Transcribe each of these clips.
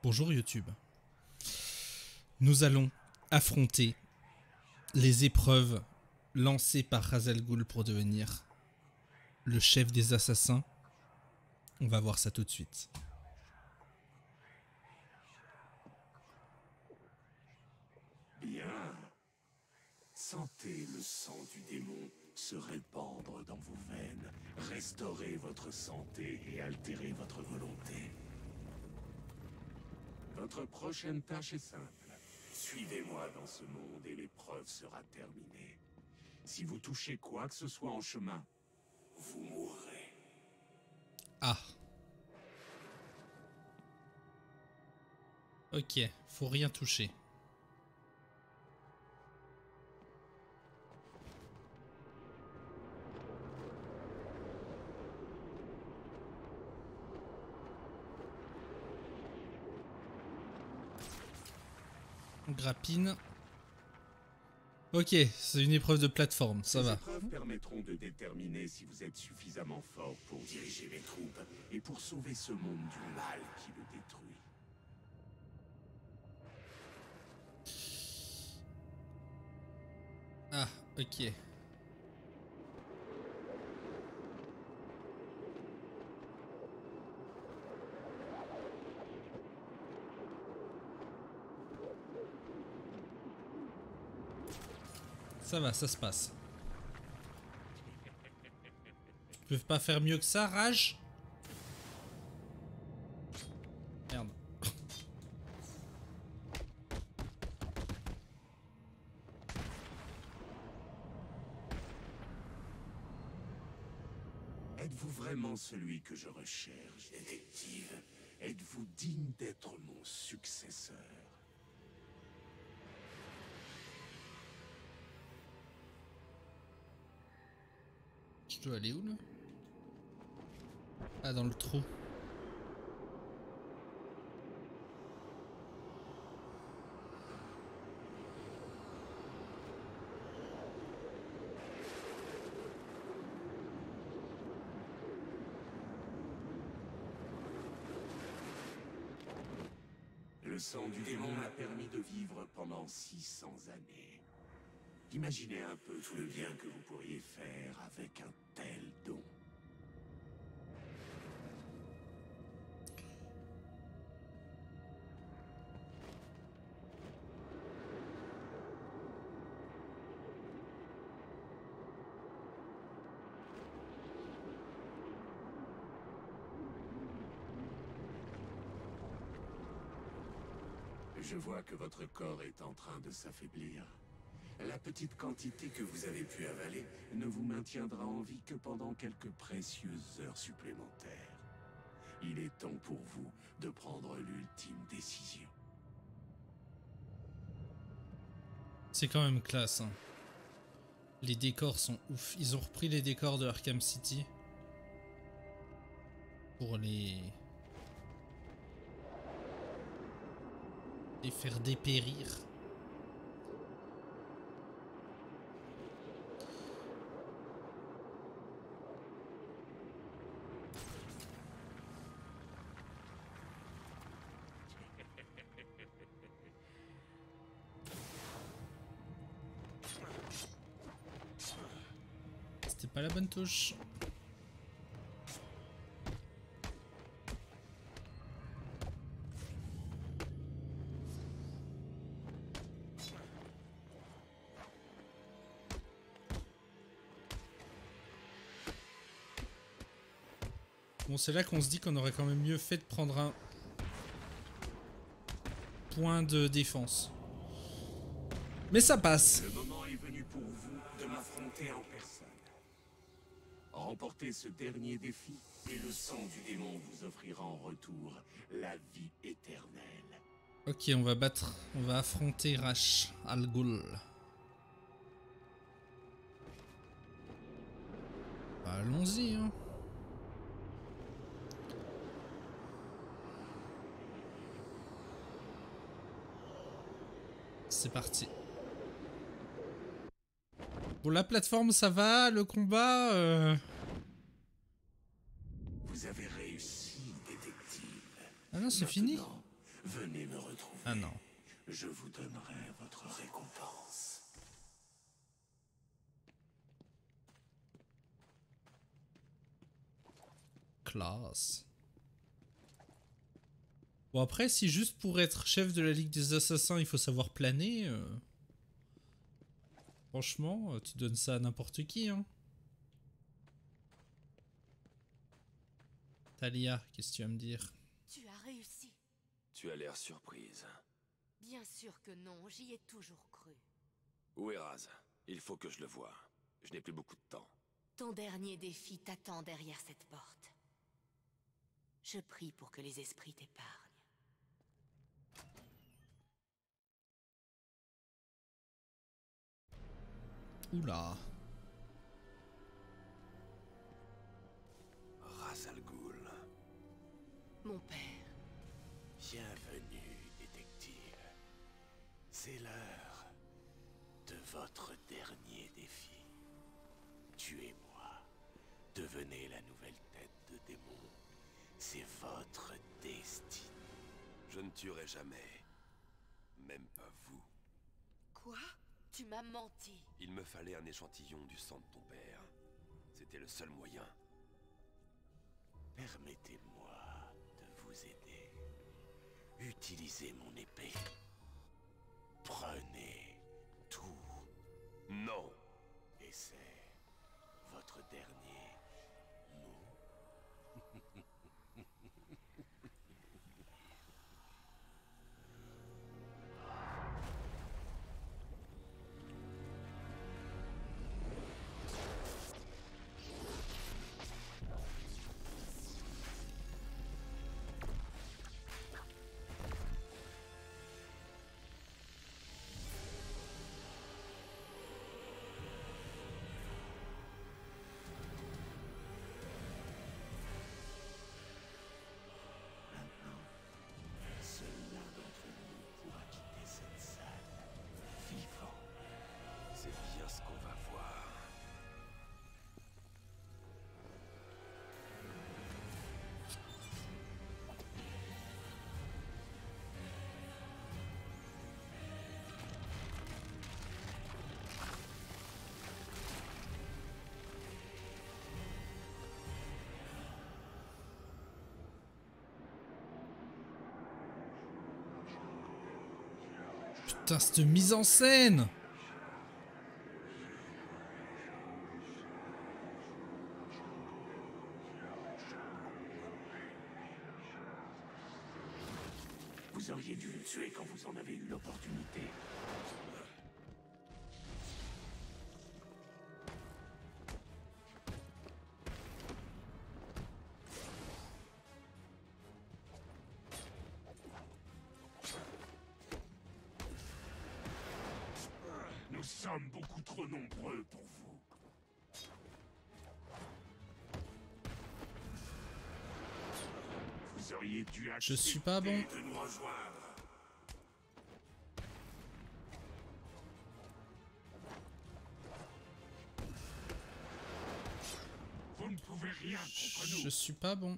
Bonjour YouTube. Nous allons affronter les épreuves lancées par Ra's al Ghul pour devenir le chef des assassins. On va voir ça tout de suite. Bien. Sentez le sang du démon se répandre dans vos veines, restaurer votre santé et altérer votre volonté. Votre prochaine tâche est simple. Suivez-moi dans ce monde et l'épreuve sera terminée. Si vous touchez quoi que ce soit en chemin, vous mourrez. Ah. Ok, faut rien toucher. On grappine. Ok, c'est une épreuve de plateforme, ça va. Ces épreuves permettront de déterminer si vous êtes suffisamment fort pour diriger mes troupes et pour sauver ce monde du mal qui le détruit. Ah, ok. Ça va, ça se passe. Ils peuvent pas faire mieux que ça, Rage? Merde. Êtes-vous vraiment celui que je recherche, détective? Êtes-vous digne d'être mon successeur? Je dois aller où là? Ah, dans le trou. Le sang du démon m'a permis de vivre pendant 600 années. Imaginez un peu tout le bien que vous pourriez faire avec un tel don. Je vois que votre corps est en train de s'affaiblir. La petite quantité que vous avez pu avaler ne vous maintiendra en vie que pendant quelques précieuses heures supplémentaires. Il est temps pour vous de prendre l'ultime décision. C'est quand même classe, hein. Les décors sont ouf. Ils ont repris les décors de Arkham City pour les faire dépérir. C'était pas la bonne touche. Bon, c'est là qu'on se dit qu'on aurait quand même mieux fait de prendre un point de défense. Mais ça passe. Le moment est venu pour vous de m'affronter en personne. Remportez ce dernier défi et le sang du démon vous offrira en retour la vie éternelle. Ok, on va affronter Ra's al Ghul. Bah, allons-y, hein. C'est parti. Bon, la plateforme, ça va. Le combat, Vous avez réussi, détective. Ah non, c'est fini. Maintenant, Venez me retrouver. Ah non. Je vous donnerai votre récompense. Classe. Bon après, si juste pour être chef de la Ligue des Assassins, il faut savoir planer... Franchement, tu donnes ça à n'importe qui, hein. Talia, qu'est-ce que tu vas me dire? Tu as réussi. Tu as l'air surprise. Bien sûr que non, j'y ai toujours cru. Où est Raz? Il faut que je le voie. Je n'ai plus beaucoup de temps. Ton dernier défi t'attend derrière cette porte. Je prie pour que les esprits t'épargnent. Oula. Raz Al Ghul. Mon père, Bienvenue, détective. C'est l'heure de votre dernier défi. Tuez-moi. Devenez la nouvelle tête de démon. C'est votre destinée. Je ne tuerai jamais. Même pas vous. quoi? Tu m'as menti. Il me fallait un échantillon du sang de ton père. C'était le seul moyen. Permettez-moi de vous aider. Utilisez mon épée. Prenez tout. Non! Et c'est votre dernier mot. Seul l'un d'entre nous pourra quitter cette salle vivant. C'est bien ce qu'on va voir. Putain, cette mise en scène! Vous auriez dû le tuer quand vous en avez eu l'opportunité. Nous sommes beaucoup trop nombreux pour vous. Vous auriez dû Je suis pas bon. accepter de nous rejoindre. Vous ne pouvez rien contre Je nous. suis pas bon.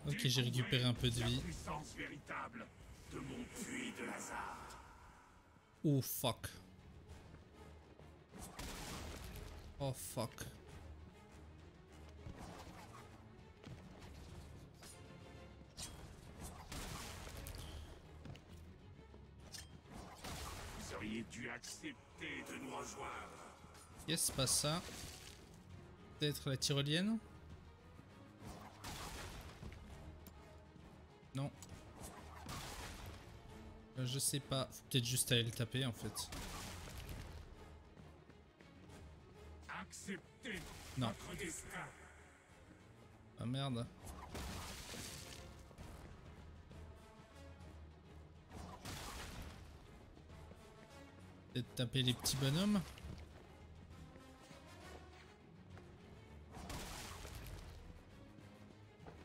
Ok, j'ai récupéré un peu de vie. La puissance véritable de mon puits de Lazare. Oh fuck. Oh fuck. Vous auriez dû accepter de nous rejoindre. Yes, pas ça. Peut-être la tyrolienne? Non. Je sais pas. Faut peut-être juste aller le taper en fait. Acceptez Non. votre destin. Ah merde. Peut-être taper les petits bonhommes.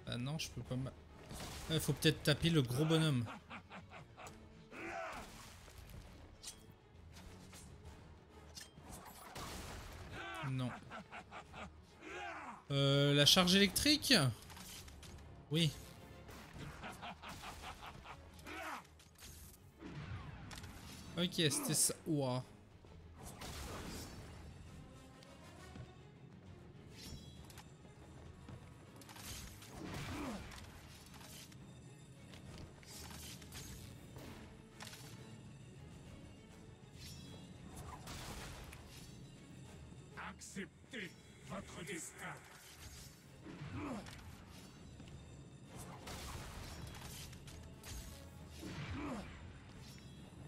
Ah non, je peux pas ma... Ouais, faut peut-être taper le gros bonhomme. Non. La charge électrique? Oui. Ok, c'était ça. Ouah. Acceptez votre destin.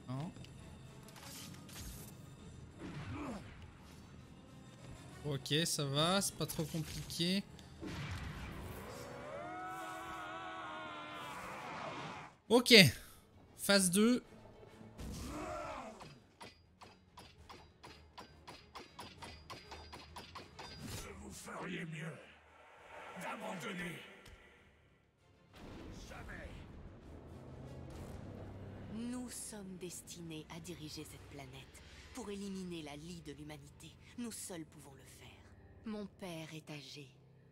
Non. Ok, ça va, c'est pas trop compliqué. Ok. Phase 2. Vous feriez mieux d'abandonner. Jamais. Nous sommes destinés à diriger cette planète pour éliminer la lie de l'humanité. Nous seuls pouvons le faire. Mon père est âgé.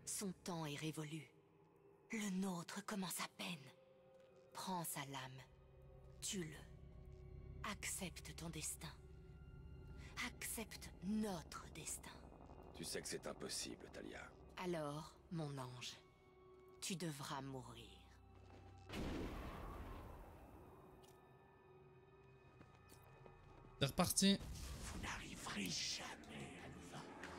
Son temps est révolu. Le nôtre commence à peine. Prends sa lame. Tue-le. Accepte ton destin. Accepte notre destin. Tu sais que c'est impossible, Talia. Alors, mon ange, tu devras mourir. C'est reparti. Vous n'arriverez jamais à nous vaincre.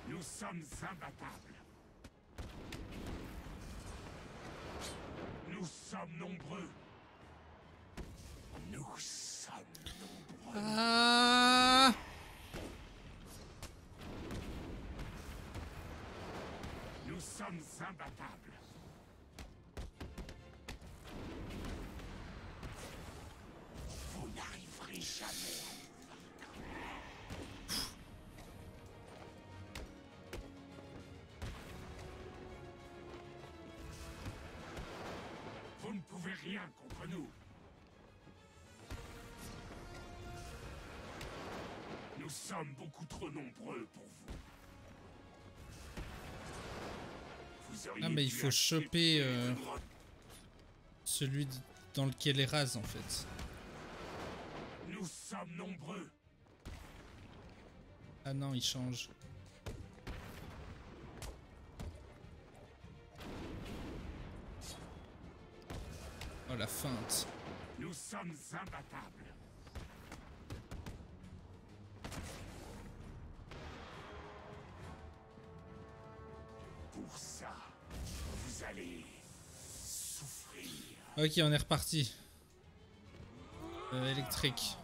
Nous sommes imbattables. Nous sommes nombreux. Nous sommes nombreux. Ah! Nous sommes imbattables. Vous n'arriverez jamais à nous vaincre. Vous ne pouvez rien contre nous. Nous sommes beaucoup trop nombreux pour vous. Vous auriez Ah, mais il dû faut accepter choper de nous re- celui dans lequel est Raz en fait. Nous sommes nombreux. Ah non, il change. Oh la feinte. Nous sommes imbattables. Pour ça, vous allez souffrir. Ok, on est reparti. Électrique.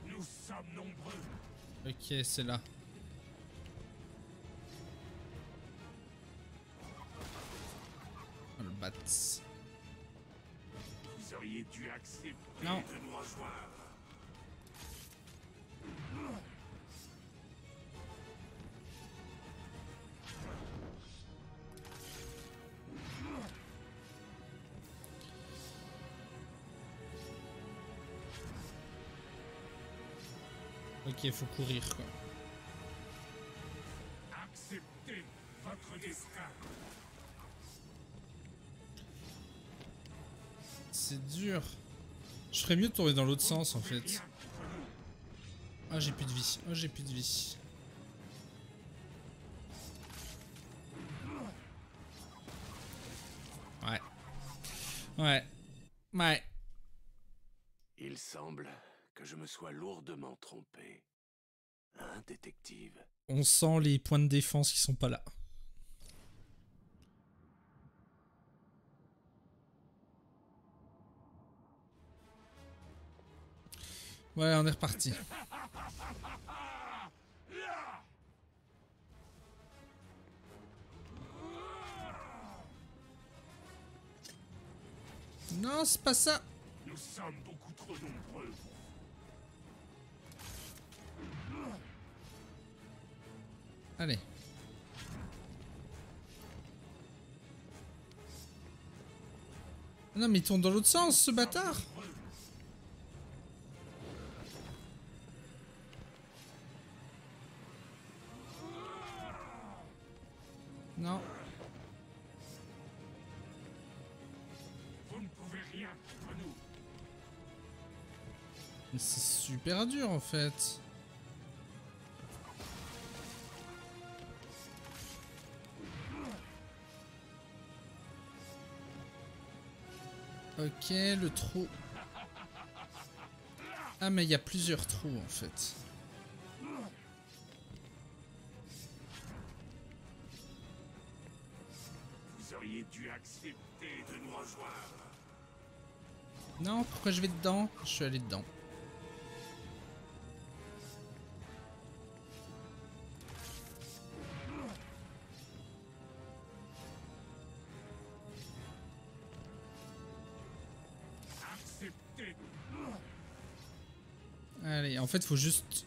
Nous sommes nombreux. Ok, c'est là. Oh, le bat. Vous auriez dû accepter Non. de nous rejoindre. Ok, faut courir quoi. Acceptez votre destin. C'est dur. Je ferais mieux de tourner dans l'autre sens en Vous ne pouvez fait. rien contre nous. Ah, j'ai plus de vie. Oh, j'ai plus de vie. Ouais. Ouais. Ouais. Il semble que je me sois lourdement trompé. Hein, détective? On sent les points de défense qui sont pas là. Ouais, on est reparti. Non, c'est pas ça. Nous sommes beaucoup trop nombreux. Allez. Non mais il tourne dans l'autre sens, ce bâtard. Non. Vous ne pouvez rien contre nous. Mais c'est super dur en fait. Ok, le trou. Ah mais il y a plusieurs trous en fait. Vous auriez dû accepter de nous rejoindre. Non, pourquoi je vais dedans? Je suis allé dedans. Acceptez. Allez, en fait, faut juste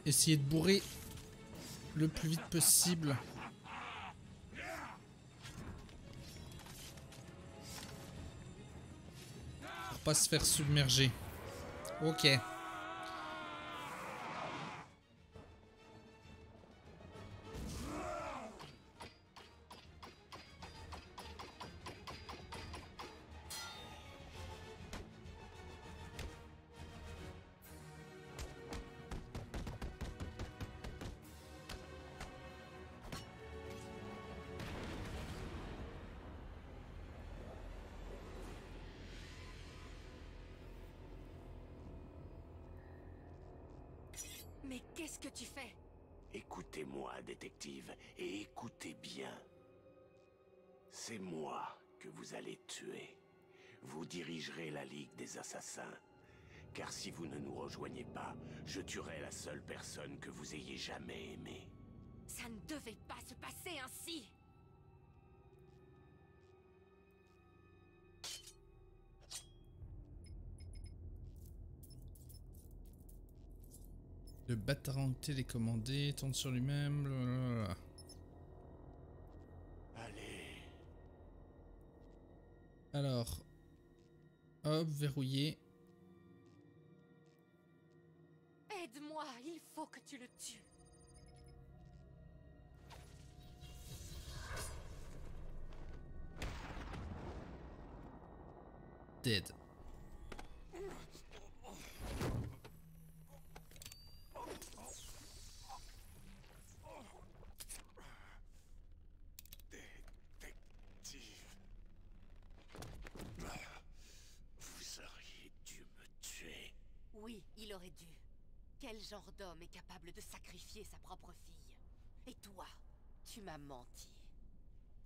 essayer de bourrer le plus vite possible. Pour pas se faire submerger. Ok. Mais qu'est-ce que tu fais? Écoutez-moi, détective, et écoutez bien. C'est moi que vous allez tuer. Vous dirigerez la Ligue des Assassins. Car si vous ne nous rejoignez pas, je tuerai la seule personne que vous ayez jamais aimée. Ça ne devait pas se passer ainsi. Le batarang télécommandé tourne sur lui-même. Blablabla. Allez. Alors. Hop, verrouillé. Aide-moi, il faut que tu le tues. Dead. Détective. Vous auriez dû me tuer. Oui, il aurait dû. Quel genre d'homme est capable de sacrifier sa propre fille? Et toi, tu m'as menti.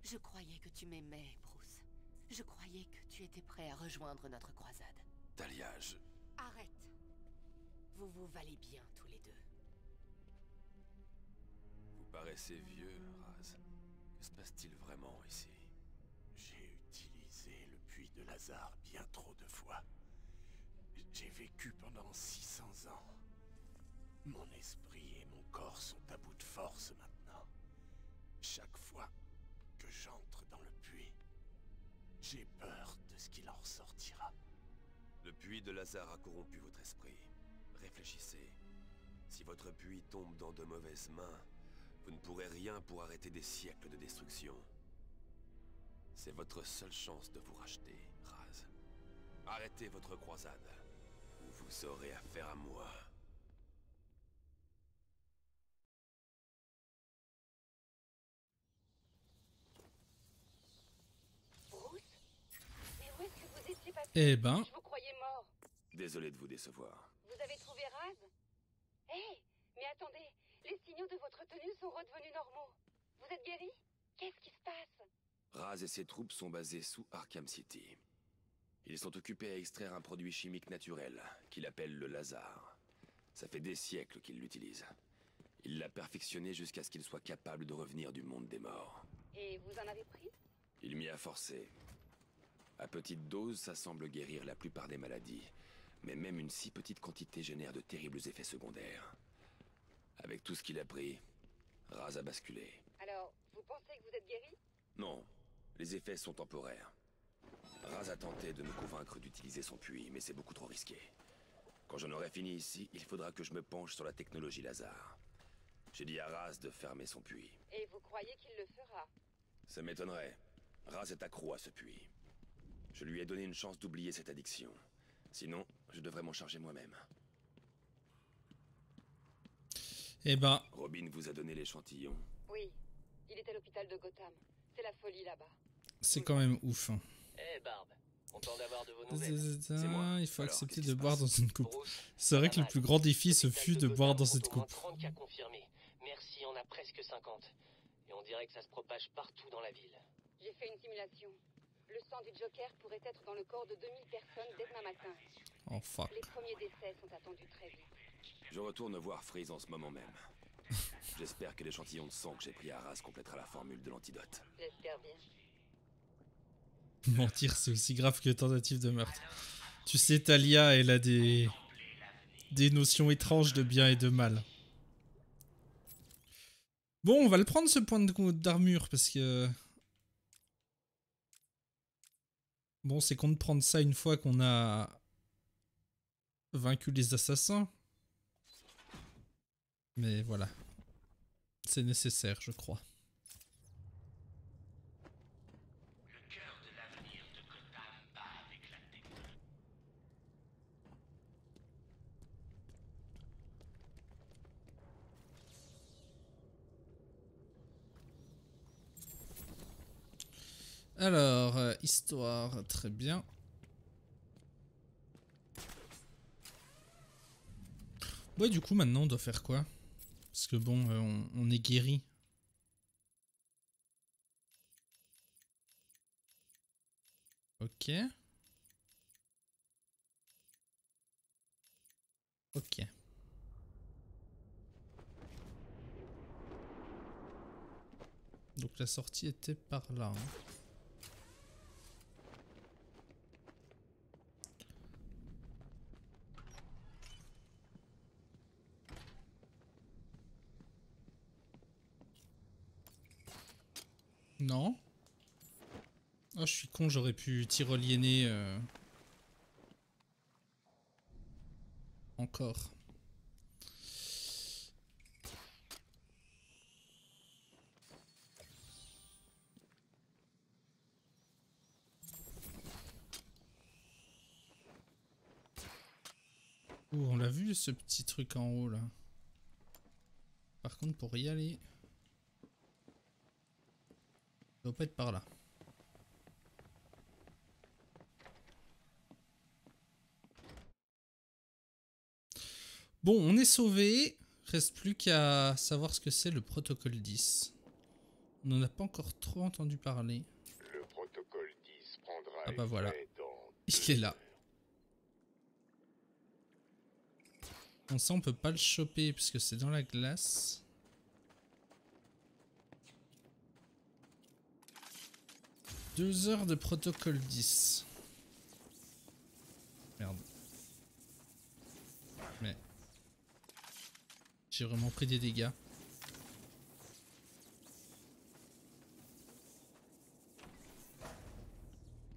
Je croyais que tu m'aimais, Bruce. Je croyais que tu étais prêt à rejoindre notre croisade. Talia, Arrête. Vous vous valez bien tous les deux. vous paraissez vieux, Raz. Que se passe-t-il vraiment ici? J'ai utilisé le puits de Lazare bien trop de fois. J'ai vécu pendant 600 ans. Mon esprit et mon corps sont à bout de force maintenant. Chaque fois que j'entre dans le puits, j'ai peur de ce qu'il en ressortira. Le puits de Lazare a corrompu votre esprit. Réfléchissez. Si votre puits tombe dans de mauvaises mains, vous ne pourrez rien pour arrêter des siècles de destruction. C'est votre seule chance de vous racheter, Raz. Arrêtez votre croisade, ou vous aurez affaire à moi. Bruce? Mais où est-ce que vous étiez passé? Eh ben. Je vous croyais mort. Désolé de vous décevoir. Vous avez trouvé Raz? Hé, mais attendez, les signaux de votre tenue sont redevenus normaux. Vous êtes guéri? Qu'est-ce qui se passe? Raz et ses troupes sont basés sous Arkham City. Ils sont occupés à extraire un produit chimique naturel, qu'il appelle le Lazare. Ça fait des siècles qu'ils l'utilisent. Il l'a perfectionné jusqu'à ce qu'il soit capable de revenir du monde des morts. Et vous en avez pris? Il m'y a forcé. À petite dose, ça semble guérir la plupart des maladies. Mais même une si petite quantité génère de terribles effets secondaires. Avec tout ce qu'il a pris, Raz a basculé. Alors, vous pensez que vous êtes guéri? Non, les effets sont temporaires. Raz a tenté de me convaincre d'utiliser son puits, mais c'est beaucoup trop risqué. Quand j'en aurai fini ici, il faudra que je me penche sur la technologie Lazare. J'ai dit à Raz de fermer son puits. Et vous croyez qu'il le fera? Ça m'étonnerait. Raz est accro à ce puits. Je lui ai donné une chance d'oublier cette addiction. Sinon, je devrais m'en charger moi-même. Eh ben, Robin vous a donné l'échantillon. Oui. Il est à l'hôpital de Gotham. C'est la folie là-bas. c'est quand même ouf. Hein. Eh Barbe, content d'avoir de vos nouvelles. moi. Il faut Alors, accepter qu'est-ce de qui se boire passe? dans une coupe. Bruce, C'est vrai pas que le mal. plus grand défi, ce L'hôpital fut de Gotham boire dans compte cette au moins coupe. 30 cas confirmés. Merci, on a presque 50. Et on dirait que ça se propage partout dans la ville. J'ai fait une simulation. Le sang du Joker pourrait être dans le corps de 2000 personnes dès demain matin. Oh fuck. Les premiers décès sont attendus très vite. Je retourne voir Freeze en ce moment même. J'espère que l'échantillon de sang que j'ai pris à Raz complétera la formule de l'antidote. J'espère bien. Mentir, c'est aussi grave que tentative de meurtre. Tu sais, Talia, elle a des notions étranges de bien et de mal. Bon, on va le prendre ce point d'armure parce que... Bon, c'est con de prendre ça une fois qu'on a vaincu les assassins. Mais voilà. C'est nécessaire, je crois. Alors, histoire, très bien. Ouais, du coup, maintenant, on doit faire quoi? Parce que bon, on est guéri. Ok. Ok. Donc la sortie était par là. Hein. Non. Oh, je suis con, j'aurais pu tyrolienner encore. Ouh, on l'a vu ce petit truc en haut là. Par contre, pour y aller, ça doit pas être par là. Bon, on est sauvé. Reste plus qu'à savoir ce que c'est le protocole 10. On n'en a pas encore trop entendu parler. Le protocole 10 prendra Ah bah voilà. effet dans Il est là. Bon, ça on peut pas le choper puisque c'est dans la glace. « 2 heures de protocole 10. » Merde. Mais... j'ai vraiment pris des dégâts.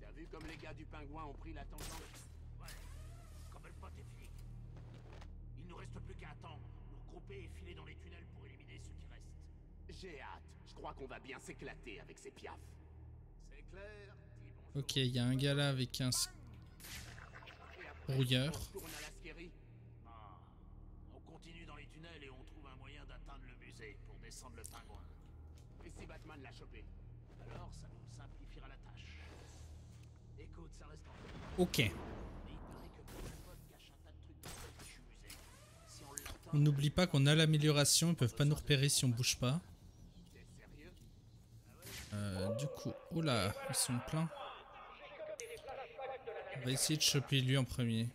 T'as vu comme les gars du pingouin ont pris la tangente? Ouais, comme le pote est fini. Il nous reste plus qu'à attendre, nous regrouper et filer dans les tunnels pour éliminer ceux qui restent. J'ai hâte. Je crois qu'on va bien s'éclater avec ces piafs. C'est clair, dis bonjour. Ok, il y a un gars là avec un brouilleur. On retourne à la scierie. Ah, on continue dans les tunnels et on trouve un moyen d'atteindre le musée pour descendre le pingouin. Et si Batman l'a chopé? Alors ça nous simplifiera la tâche. Écoute, ça reste en... Ok. Mais il paraît que Batman cache un tas de trucs dans ce fichu musée. Si on l'atteint... On n'oublie pas qu'on a l'amélioration, ils peuvent pas nous repérer si on bouge pas. T'es sérieux? Du coup, oh là, ils sont pleins. On va essayer de choper lui en premier.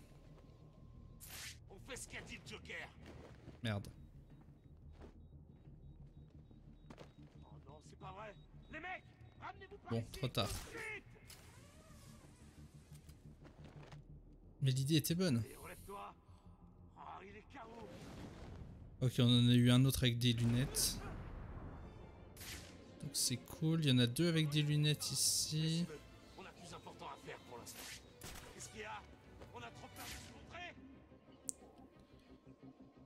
On fait ce qu'a dit le Joker. Merde. Oh non, c'est pas vrai. Les mecs, ramenez-vous par Bon, ici. trop tard. Vite. Mais l'idée était bonne. Et relève-toi. Ah, il est KO. Ok, on en a eu un autre avec des lunettes. Donc c'est cool. Il y en a 2 avec des lunettes ici. On a plus important à faire.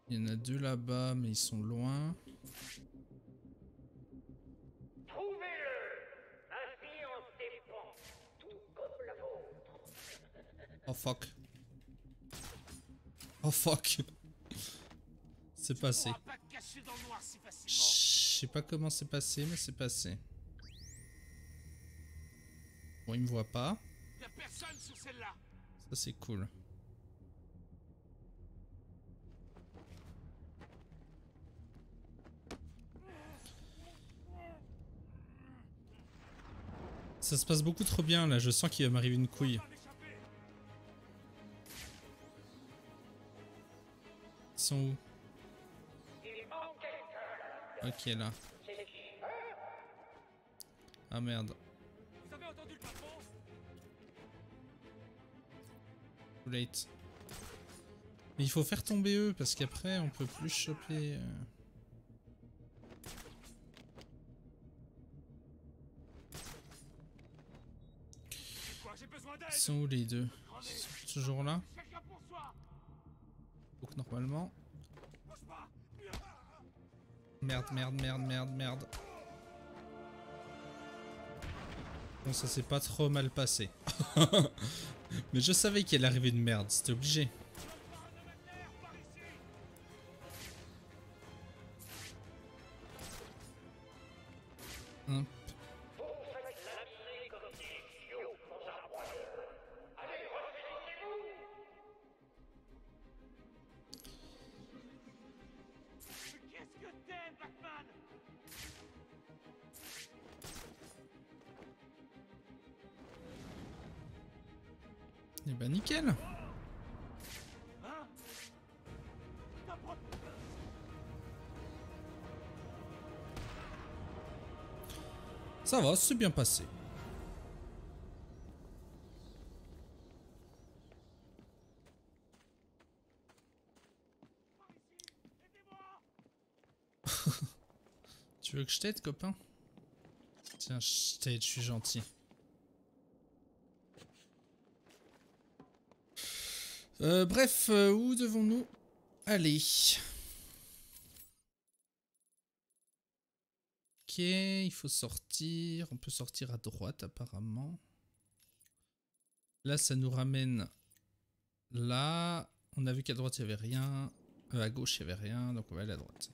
Il y en a deux là-bas, mais ils sont loin. Trouvez-le! L'influence dépend, tout comme la vôtre. Oh fuck. Oh fuck. C'est passé. On pourra pas cacher dans le noir si facilement. Je sais pas comment c'est passé, mais c'est passé. Bon, il me voit pas. Y'a personne sur celle-là. Ça, c'est cool. Ça se passe beaucoup trop bien là, je sens qu'il va m'arriver une couille. Ils sont où? Ok là. Ah merde. Vous avez entendu le patron? Too late. Mais il faut faire tomber eux parce qu'après on peut plus choper. Ils sont où les deux? Ils sont toujours là? Donc normalement. Merde, merde, merde, merde, merde. Bon, ça s'est pas trop mal passé. Mais je savais qu'il allait arriver une merde, c'était obligé. Hop. Qu'est-ce que t'es, Batman? Et bah nickel. Hein? Ça va, c'est bien passé. Tu veux que je t'aide, copain? Tiens, je t'aide, je suis gentil. Bref, où devons-nous aller? Ok, il faut sortir. On peut sortir à droite apparemment. Là, ça nous ramène là. On a vu qu'à droite, il n'y avait rien. À gauche, il n'y avait rien. Donc, on va aller à droite.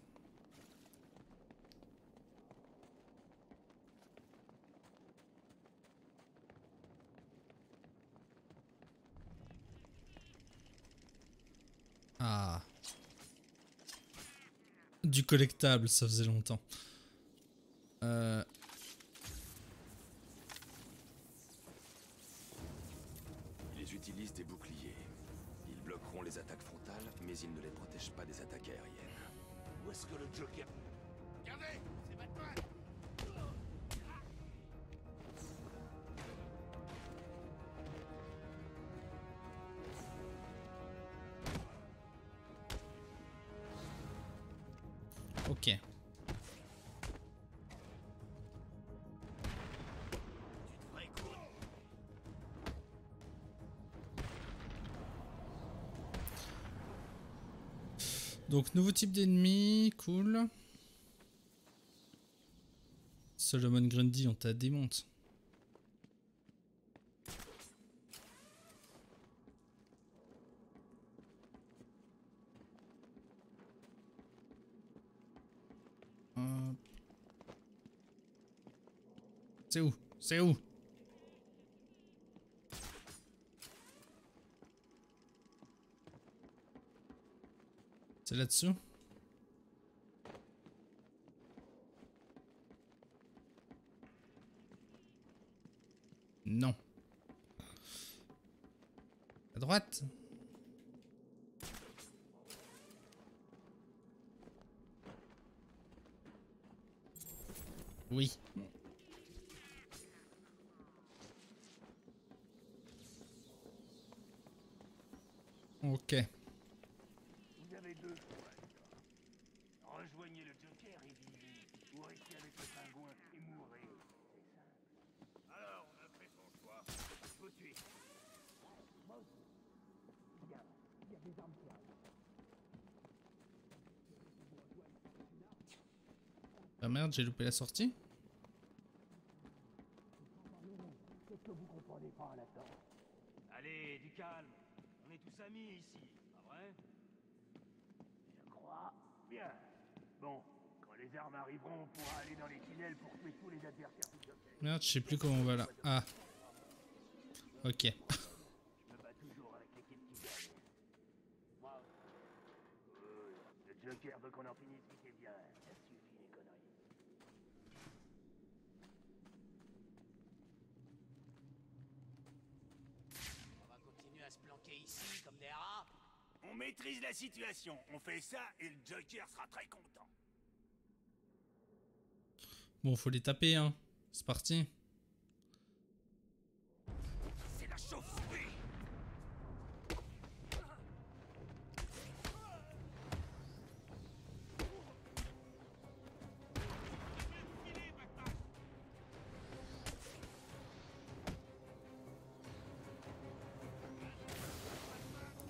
Ah. Du collectable, ça faisait longtemps. Ils utilisent des boucliers. Ils bloqueront les attaques frontales, mais ils ne les protègent pas des attaques aériennes. Où est-ce que le Joker... Regardez, c'est Batman. Ok. Donc, nouveau type d'ennemi, cool. Solomon Grundy, on t'a démonte. C'est où? C'est où? C'est là-dessous? Non. À droite? Oui. Ok. Vous avez deux choix, les gars. Rejoignez le Joker et vivez, ou restez avec le pingouin et mourrez. C'est simple. Alors, on a fait son choix. Il faut tuer. Moi aussi. Bien, il y a des armes qui arrivent. Ah merde, j'ai loupé la sortie. Qu'est-ce que vous comprenez pas là-dedans? Allez, du calme. On est tous amis ici, pas vrai? Je crois. Bien. Bon, quand les armes arriveront, on pourra aller dans les tunnels pour tuer tous les adversaires du Joker. Merde, je sais plus comment on va là. Ah. Ok. Je me bats toujours avec l'équipe qui gagne. Moi, le Joker veut qu'on en finisse vite et bien. Ça suffit les conneries. On va continuer à se planquer ici comme des rats. On maîtrise la situation. On fait ça et le Joker sera très content. Bon, faut les taper, hein. C'est parti. C'est la chauve-souris.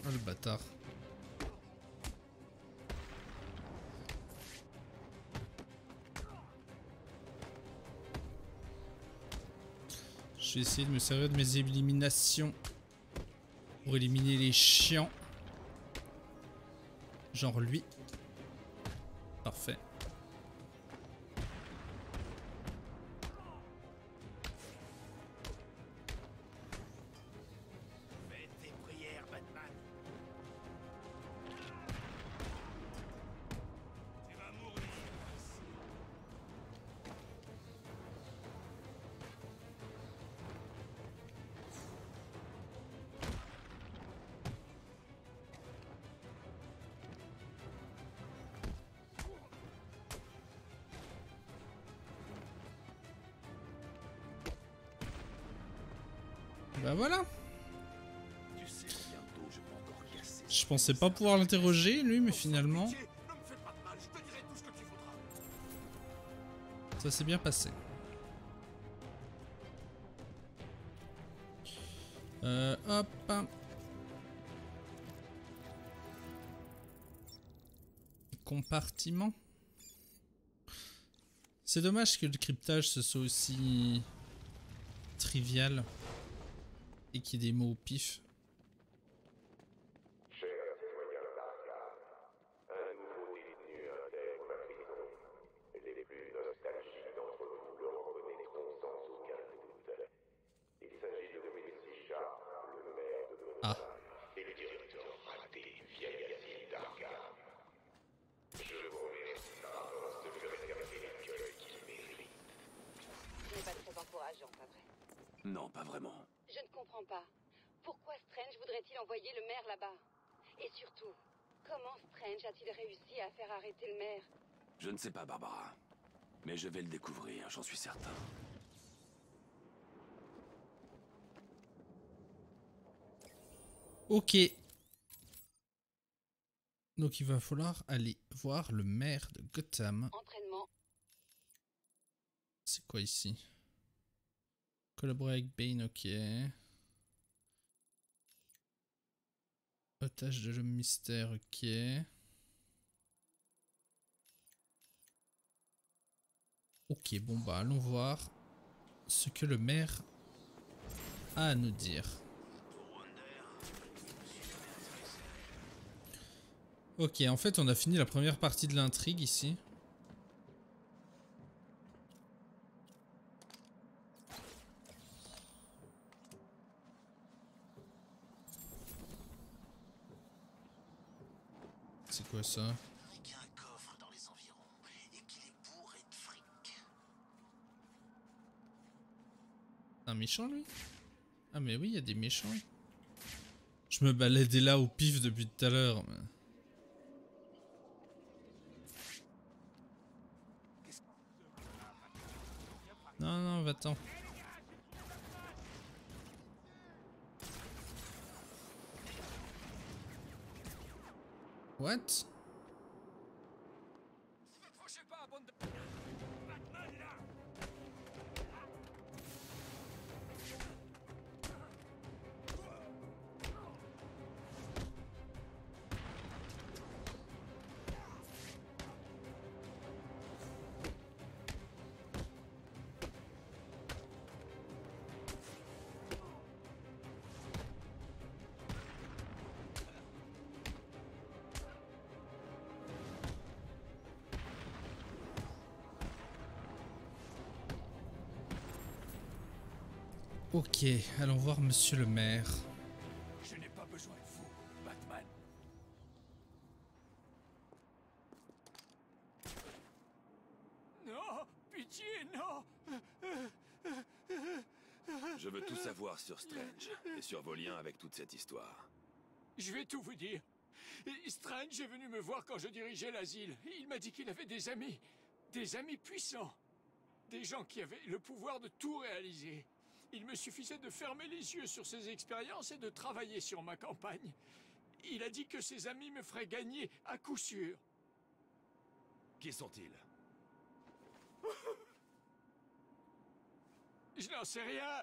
Oh le bâtard. Je vais essayer de me servir de mes éliminations pour éliminer les chiants. Genre lui. Parfait. Fais tes prières, Batman. Tu vas mourir ici. Bah voilà. Tu sais, bientôt, je peux encore casser. Je pensais pas pouvoir l'interroger lui, mais finalement, Pitié, ne me fais pas de mal, je te dirai tout ce que tu voudras. ça s'est bien passé. Hop. Compartiment. C'est dommage que le cryptage ce soit aussi trivial et qu'il y ait des mots au pif. Chers citoyens d'Arkham, un nouveau détenu intègre la prison. Les plus nostalgiques d'entre vous le reconnaîtront sans aucun doute. Il s'agit de Quincy Sharp, le maire de Ah. Gotham et le directeur raté vieille asile d'Arkham. Je vous remercie par avance de lui réserver l'accueil qu'il mérite. Ce n'est pas très encourageant, pas vrai? Non, pas vraiment. Je ne comprends pas. Pourquoi Strange voudrait-il envoyer le maire là-bas? Et surtout, comment Strange a-t-il réussi à faire arrêter le maire? Je ne sais pas, Barbara. Mais je vais le découvrir, j'en suis certain. Ok. Donc il va falloir aller voir le maire de Gotham. Entraînement. C'est quoi ici? Collaborer avec Bane, ok. Otage de l'homme mystère, ok. Ok, bon bah allons voir ce que le maire a à nous dire. Ok, en fait on a fini la première partie de l'intrigue ici. C'est quoi ça? Il y a un coffre dans les environs et qu'il est bourré de fric. Un méchant lui? Ah mais oui, il y a des méchants. Je me baladais là au pif depuis tout à l'heure. Mais... Non, non, va-t'en. What? Ok, allons voir monsieur le maire. Je n'ai pas besoin de vous, Batman. Non, pitié, non. Je veux tout savoir sur Strange et sur vos liens avec toute cette histoire. Je vais tout vous dire. Strange est venu me voir quand je dirigeais l'asile. Il m'a dit qu'il avait des amis puissants. Des gens qui avaient le pouvoir de tout réaliser. Il me suffisait de fermer les yeux sur ces expériences et de travailler sur ma campagne. Il a dit que ses amis me feraient gagner à coup sûr. Qui sont-ils? Je n'en sais rien.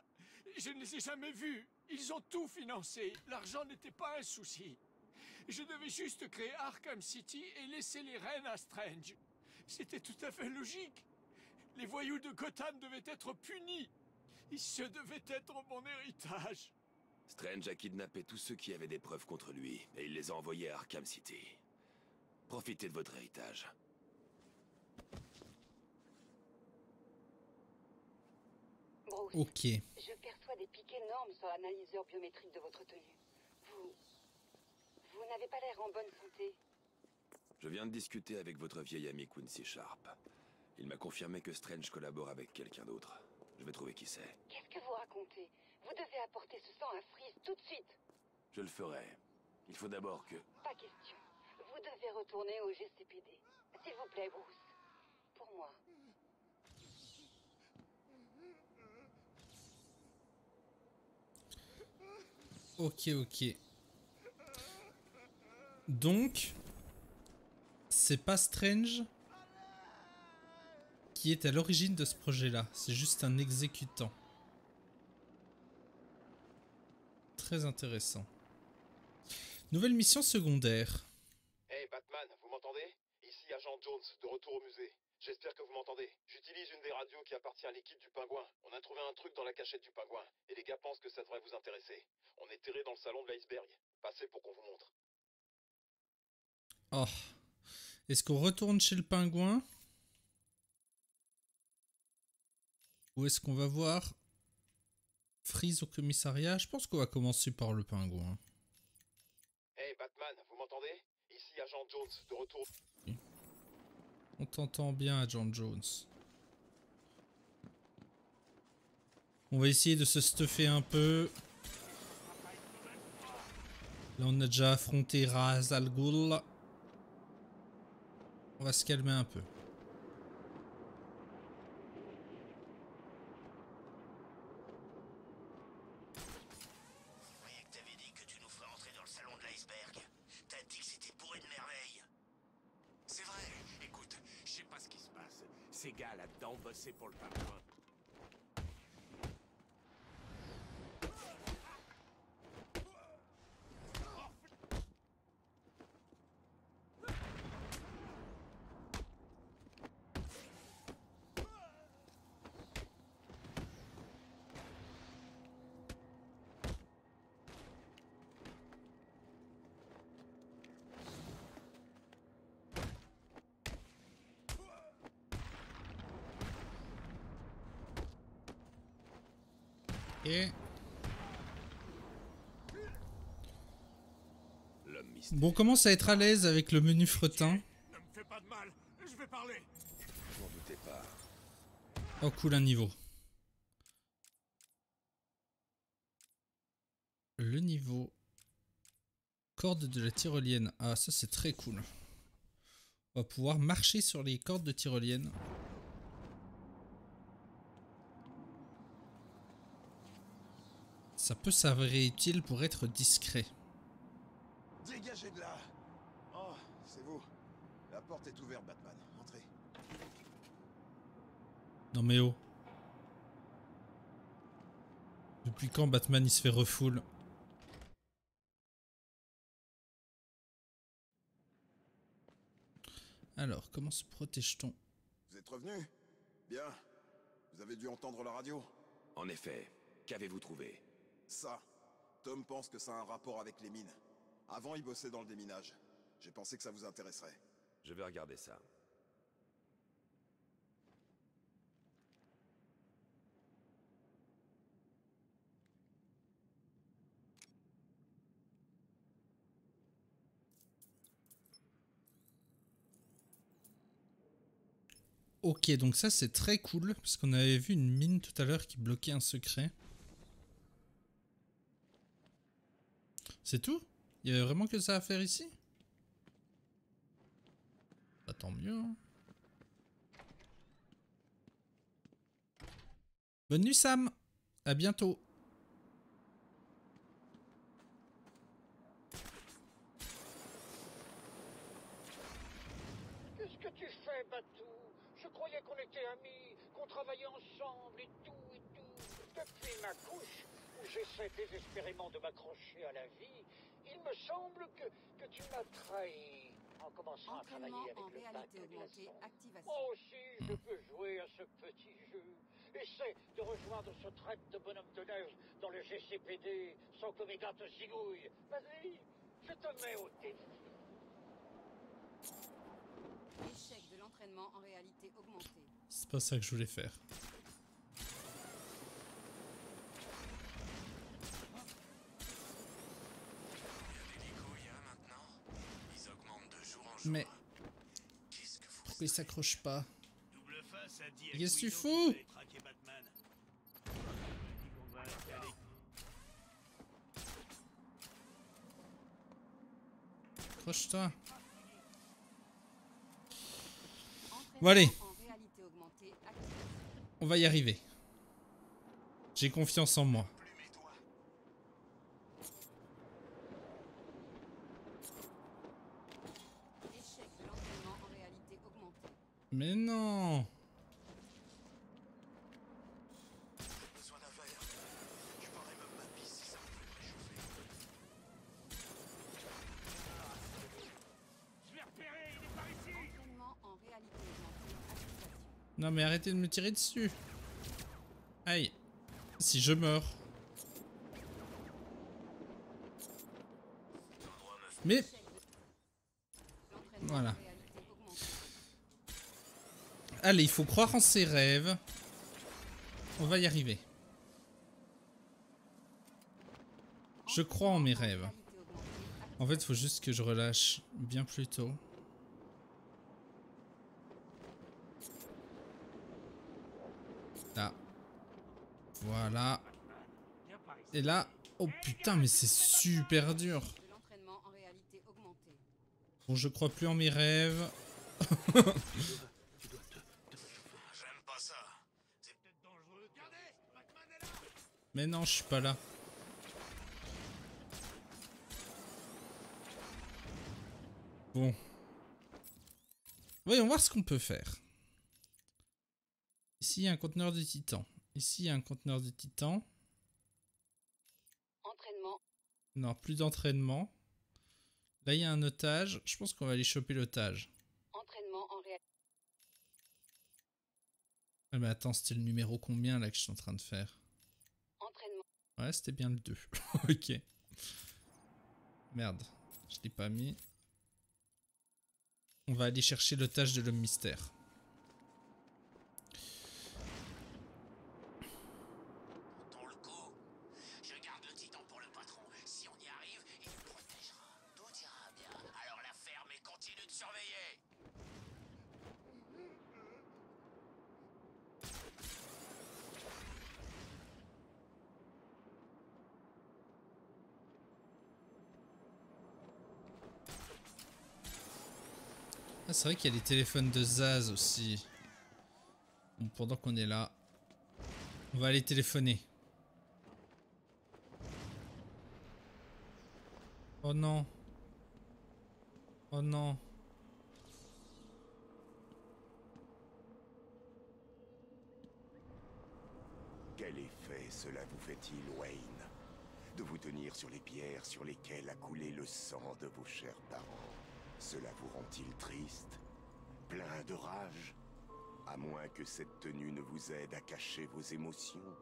Je ne les ai jamais vus. Ils ont tout financé. L'argent n'était pas un souci. Je devais juste créer Arkham City et laisser les rênes à Strange. C'était tout à fait logique. Les voyous de Gotham devaient être punis. Ce devait être mon héritage. Strange a kidnappé tous ceux qui avaient des preuves contre lui et il les a envoyés à Arkham City. Profitez de votre héritage. Bruce, Ok. je perçois des pics énormes sur l'analyseur biométrique de votre tenue. Vous n'avez pas l'air en bonne santé. Je viens de discuter avec votre vieil ami Quincy Sharp. Il m'a confirmé que Strange collabore avec quelqu'un d'autre. Je vais trouver qui c'est. Qu'est-ce que vous racontez? Vous devez apporter ce sang à Freeze tout de suite. Je le ferai. Il faut d'abord que... Pas question. Vous devez retourner au GCPD. S'il vous plaît, Bruce. Pour moi. Ok, ok. Donc, c'est pas Strange qui est à l'origine de ce projet-là. C'est juste un exécutant. Très intéressant. Nouvelle mission secondaire. Hey Batman, vous m'entendez? Ici Agent Jones, de retour au musée. J'espère que vous m'entendez. J'utilise une des radios qui appartient à l'équipe du Pingouin. On a trouvé un truc dans la cachette du Pingouin, et les gars pensent que ça devrait vous intéresser. On est terré dans le salon de l'iceberg. Passez pour qu'on vous montre. Oh. Est-ce qu'on retourne chez le pingouin? Ou est-ce qu'on va voir Freeze au commissariat? Je pense qu'on va commencer par le pingouin. Hey Batman, vous m'entendez? Ici Agent Jones, de retour... On t'entend bien, Agent Jones. On va essayer de se stuffer un peu. Là, on a déjà affronté Ra's al Ghul. On va se calmer un peu. Je croyais que t'avais dit que tu nous ferais entrer dans le salon de l'iceberg. T'as dit que c'était bourré de merveilles. C'est vrai. Écoute, je sais pas ce qui se passe. Ces gars là-dedans bossaient pour le pingouin. Et... L'homme mystère. Bon, on commence à être à l'aise avec le menu fretin. Ne me fais pas de mal. Je vais parler. Je m'en doutais pas. Oh cool, un niveau. Le niveau. Corde de la tyrolienne. Ah, ça c'est très cool. On va pouvoir marcher sur les cordes de tyrolienne. Ça peut s'avérer utile pour être discret. Dégagez de là! Oh, c'est vous. La porte est ouverte, Batman. Entrez. Non mais oh. Depuis quand Batman il se fait refoule? Alors, comment se protège-t-on? Vous êtes revenu? Bien. Vous avez dû entendre la radio? En effet, qu'avez-vous trouvé? Ça. Tom pense que ça a un rapport avec les mines. Avant, il bossait dans le déminage. J'ai pensé que ça vous intéresserait. Je vais regarder ça. Ok, donc ça c'est très cool, parce qu'on avait vu une mine tout à l'heure qui bloquait un secret. C'est tout? Il y avait vraiment que ça à faire ici? Bah, tant mieux. Hein. Bonne nuit Sam! À bientôt! Qu'est-ce que tu fais, Batou? Je croyais qu'on était amis, qu'on travaillait ensemble et tout. Depuis ma couche, où j'essaie désespérément de m'accrocher à la vie, il me semble que tu m'as trahi en commençant à travailler avec le pack des glaçons. Moi aussi, je peux jouer à ce petit jeu. Essaie de rejoindre ce traite de bonhomme de neige dans le GCPD sans qu'Omega te zigouille. Vas-y, je te mets au défi. Échec de l'entraînement en réalité augmentée. C'est pas ça que je voulais faire. Mais pourquoi il s'accroche pas? Qu'est-ce que tu fous? Accroche-toi. Bon allez. On va y arriver. J'ai confiance en moi. Mais non! Non mais arrêtez de me tirer dessus. Aïe. Si je meurs. Mais... Voilà. Allez, il faut croire en ses rêves. On va y arriver. Je crois en mes rêves. En fait, il faut juste que je relâche bien plus tôt. Là. Voilà. Et là... Oh putain, mais c'est super dur. Bon, je crois plus en mes rêves. Mais non, je suis pas là. Bon. Voyons voir ce qu'on peut faire. Ici, il y a un conteneur de titan. Ici, il y a un conteneur de titan. Entraînement. Non, plus d'entraînement. Là, il y a un otage. Je pense qu'on va aller choper l'otage. Entraînement en réalité. Ah, mais attends, c'était le numéro combien là que je suis en train de faire? Entraînement. Ouais, c'était bien le 2. Ok. Merde, je l'ai pas mis. On va aller chercher l'otage de l'homme mystère. Dans le coup, je garde le titan pour le patron. Si on y arrive, il nous protégera. Tout ira bien. Alors la ferme et continue de surveiller. Ah, c'est vrai qu'il y a les téléphones de Zaz aussi. Bon, pendant qu'on est là, on va aller téléphoner. Oh non. Oh non. Quel effet cela vous fait-il, Wayne? De vous tenir sur les pierres sur lesquelles a coulé le sang de vos chers parents. Cela vous rend-il triste? Plein de rage? À moins que cette tenue ne vous aide à cacher vos émotions.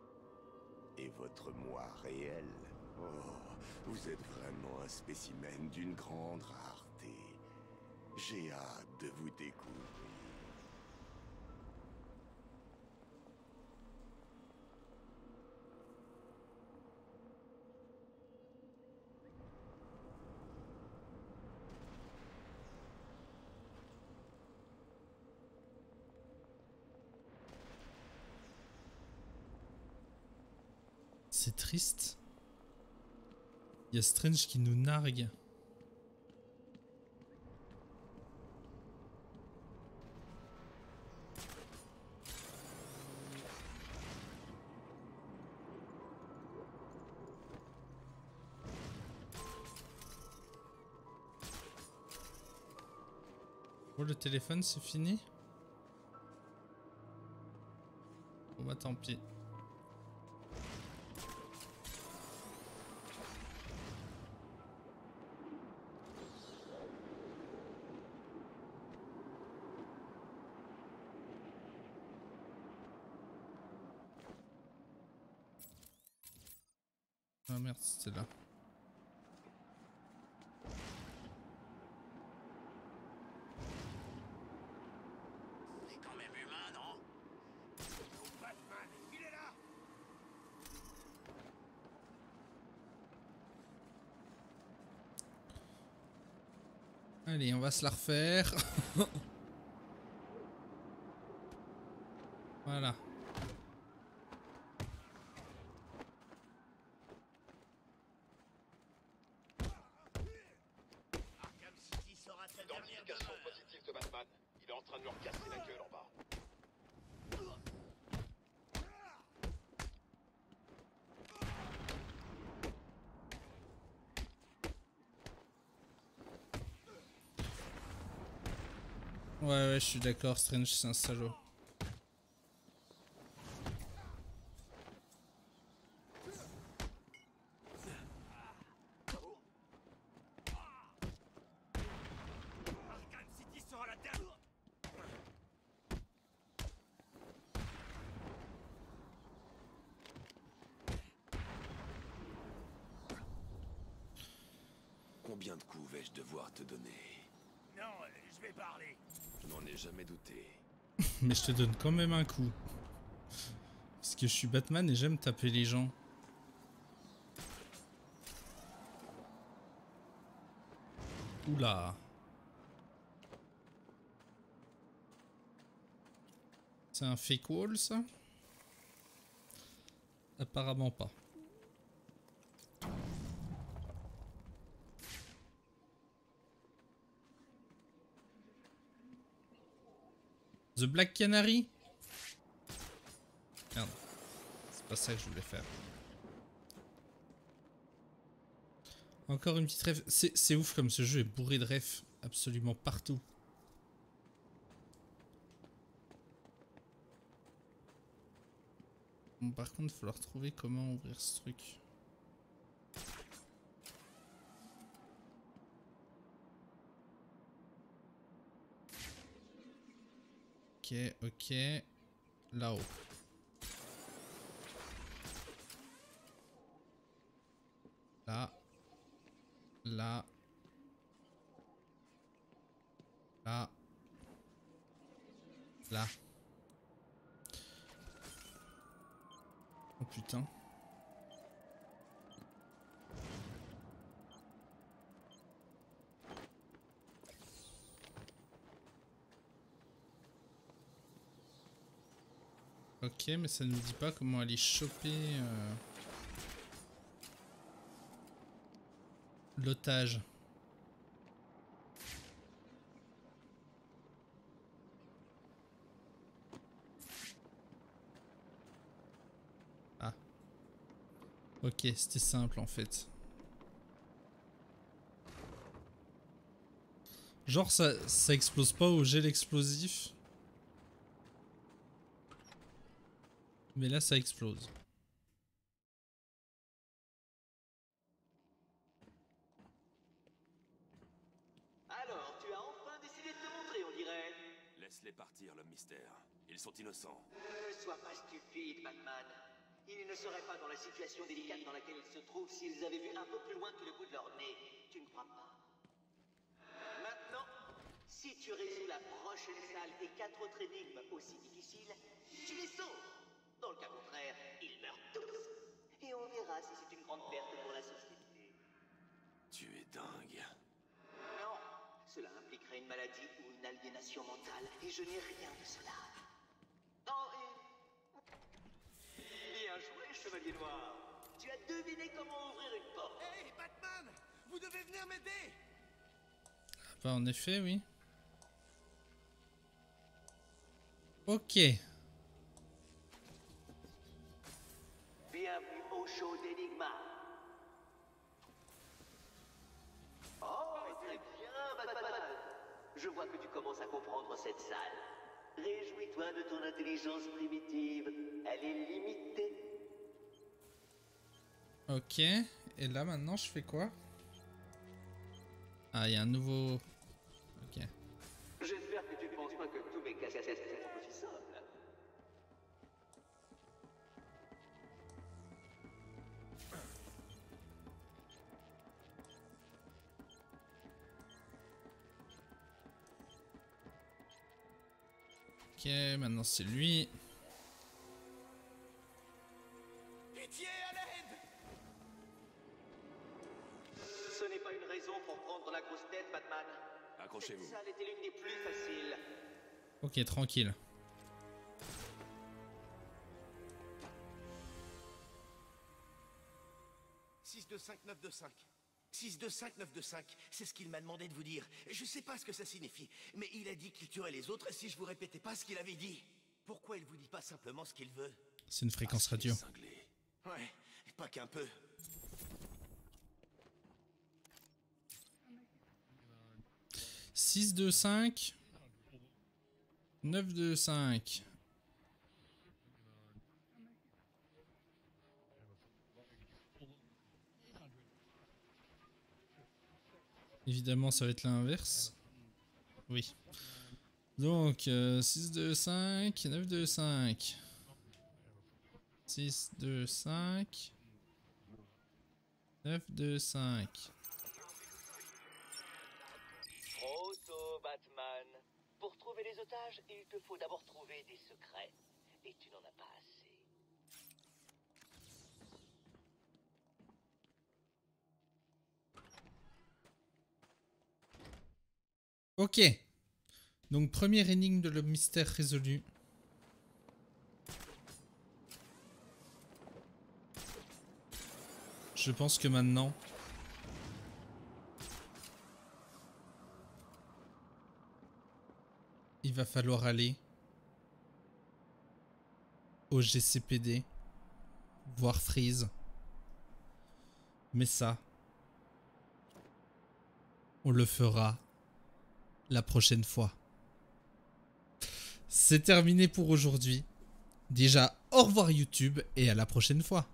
Et votre moi réel? Oh, vous êtes vraiment un spécimen d'une grande rareté. J'ai hâte de vous découvrir. C'est triste. Il y a Strange qui nous nargue. Oh, le téléphone, c'est fini? Bon bah tant pis. Ah merde, c'était là. C'est quand même humain, non? Batman, il est là! Allez, on va se la refaire. Voilà. Arkham City sera ta dernière Identification demeure. positive de Batman. Il est en train de leur casser la gueule en bas. Ouais, je suis d'accord, Strange, c'est un salaud. Arkham City sera la dernière! Combien de coups vais-je devoir te donner? Non, je vais parler. Je n'en ai jamais douté. Mais je te donne quand même un coup. Parce que je suis Batman et j'aime taper les gens. Oula. C'est un fake wall, ça? Apparemment pas. The Black Canary? Merde. C'est pas ça que je voulais faire. Encore une petite ref. C'est ouf comme ce jeu est bourré de refs absolument partout. Bon, par contre, il va falloir trouver comment ouvrir ce truc. Ok, ok. Là-haut. Là. Là. Là. Là. Oh putain. Ok, mais ça ne nous dit pas comment aller choper l'otage. Ah. Ok, c'était simple en fait. Genre ça explose pas au gel explosif. Mais là ça explose. Alors, tu as enfin décidé de te montrer, on dirait. Laisse-les partir, l'homme mystère. Ils sont innocents. Ne sois pas stupide, Batman. Ils ne seraient pas dans la situation délicate dans laquelle ils se trouvent s'ils avaient vu un peu plus loin que le bout de leur nez. Tu ne crois pas? Maintenant, si tu résous la prochaine salle et 4 autres énigmes aussi difficiles, tu les sauves. Dans le cas contraire, ils meurent tous. Et on verra si c'est une grande perte pour la société. Tu es dingue. Non, cela impliquerait une maladie ou une aliénation mentale, et je n'ai rien de cela. Oh, et... Bien joué, Chevalier Noir. Tu devinez comment ouvrir une porte. Hey, Batman! Vous devez venir m'aider! Bah, en effet, oui. Ok. Bienvenue au show d'Enigma. Oh, très bien, Batman. Je vois que tu commences à comprendre cette salle. Réjouis-toi de ton intelligence primitive. Elle est limitée. Ok. Et là, maintenant, je fais quoi? Ah, il y a un nouveau... Ok. J'espère que tu ne penses pas que tous mes cassettes sont reproduisables. Ok, maintenant c'est lui. Pitié, à l'aide! Ce n'est pas une raison pour prendre la grosse tête, Batman. Accrochez-vous. Cette salle était l'une des plus faciles. Ok, tranquille. « 625-925. 625-925. C'est ce qu'il m'a demandé de vous dire. Je sais pas ce que ça signifie, mais il a dit qu'il tuerait les autres si je vous répétais pas ce qu'il avait dit. Pourquoi il vous dit pas simplement ce qu'il veut? C'est une fréquence radio. Ouais, pas qu'un peu. « 625 925. Évidemment, ça va être l'inverse. Oui. Donc, 625 925. 625 925. Trop tôt, Batman. Pour trouver les otages, il te faut d'abord trouver des secrets. Et tu n'en as pas assez. Ok. Donc, première énigme de le mystère résolu. Je pense que maintenant... il va falloir aller au GCPD, voir Freeze. Mais ça, on le fera la prochaine fois. C'est terminé pour aujourd'hui. Déjà, au revoir YouTube et à la prochaine fois.